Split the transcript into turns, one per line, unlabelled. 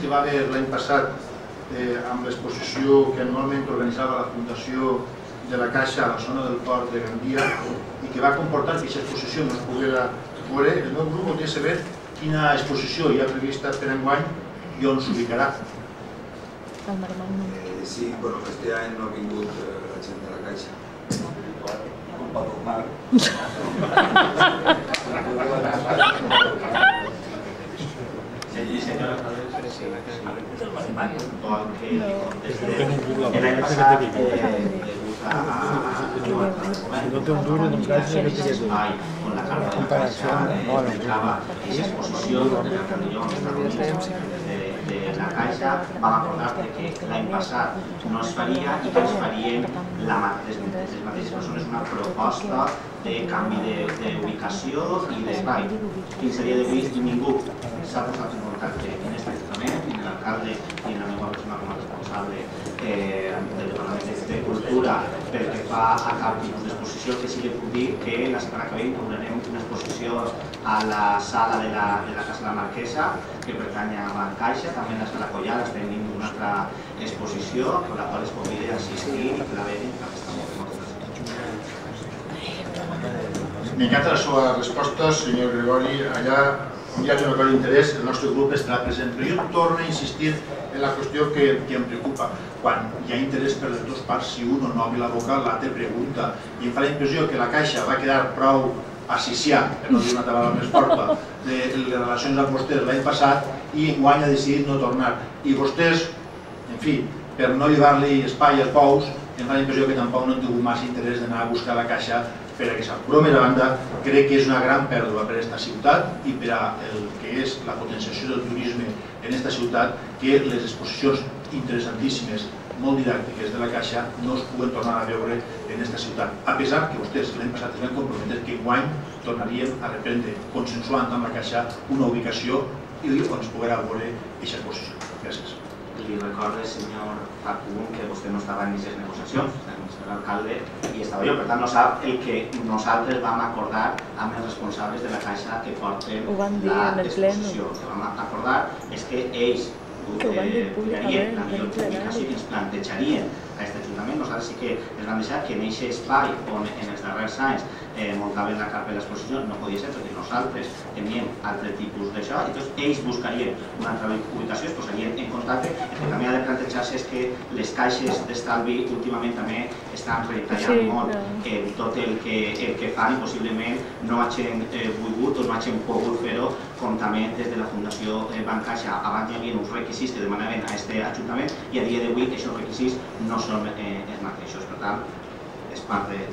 que va haver l'any passat amb l'exposició que anualment organitzava la Fundació de la Caixa a la zona del port de Gandia i que va comportar que aquesta exposició no es poguera veure, el meu grup voldria saber quina exposició hi ha prevista per enguany i on s'ubicarà.
Sí, bueno, este any no ha vingut la gent de la Caixa. Culpa del mar.
Sí, senyor alcalde, vol que li contestem. L'any passat, degut a no té un duro, doncs l'espai on la carta de la Caixa explicava l'exposició de la reunió de la Caixa, vam acordar que l'any passat no es faria i que es farien les mateixes persones una proposta de canvi d'ubicació i d'espai. Fins a dia d'avui ningú s'ha posat en contacte en aquest ajuntament, ni l'alcalde ni la meva persona com a responsable del Departament de Cultura pel que fa a cap tipus d'exposició, que sí que puc dir que la setmana que ve inaugurarem una exposició a la sala de la Casa de la Marquesa, que pertany a Banc Caixa, també a la sala Collada tenim una altra exposició a la qual es convida a assistir i que la vegin, que està molt bé.
M'encanta la seva resposta, senyor Gregori. Allà on hi hagi un acord d'interès, el nostre grup estarà present. Però jo torno a insistir en la qüestió que em preocupa. Quan hi ha interès per les dues parts, si un no obre la boca, l'altre pregunta. I em fa la impressió que la Caixa va quedar prou assiciat, per no dir una tabalada més forta, de les relacions amb vostès l'any passat i enguany ha decidit no tornar. I vostès, en fi, per no llevar-li espai als bous, em fa la impressió que tampoc no han tingut massa interès d'anar a buscar la Caixa per aquesta. Però, més a banda, crec que és una gran pèrdua per a aquesta ciutat i per a el que és la potenciació del turisme en aquesta ciutat, que les exposicions interessantíssimes, molt didàctiques de la Caixa no es puguen tornar a veure en aquesta ciutat. A pesar que vostès l'any passat es van comprometre que enguany tornaríem a reprendre, consensuant amb la Caixa, una ubicació i on es poguera veure aquesta exposició. Gràcies.
Li recorde, senyor Facun, que vostè no estava en aquestes negociacions, era l'alcalde i estava jo, per tant no sap el que nosaltres vam acordar amb els responsables de la Caixa que porten l'exposició. El que vam acordar és que ells publicarien la millor publicació i ens plantejarien a aquest ajuntament. Nosaltres sí que ens vam deixar que en aquest espai on en els darrers anys muntaven la carpa de l'exposició no podia ser perquè nosaltres teníem altre tipus d'això i doncs ells buscarien una altra ubicació, es posarien en contacte. El que també ha de plantejar-se és que les caixes d'estalvi últimament també estan retallant molt tot el que fan i possiblement no hagin volgut o no hagin pogut fer-ho com també des de la Fundació Banc Caixa. Abans hi havia uns requisits que demanaven a aquest ajuntament i a dia d'avui aquests requisits no són els mateixos. Per tant, és part de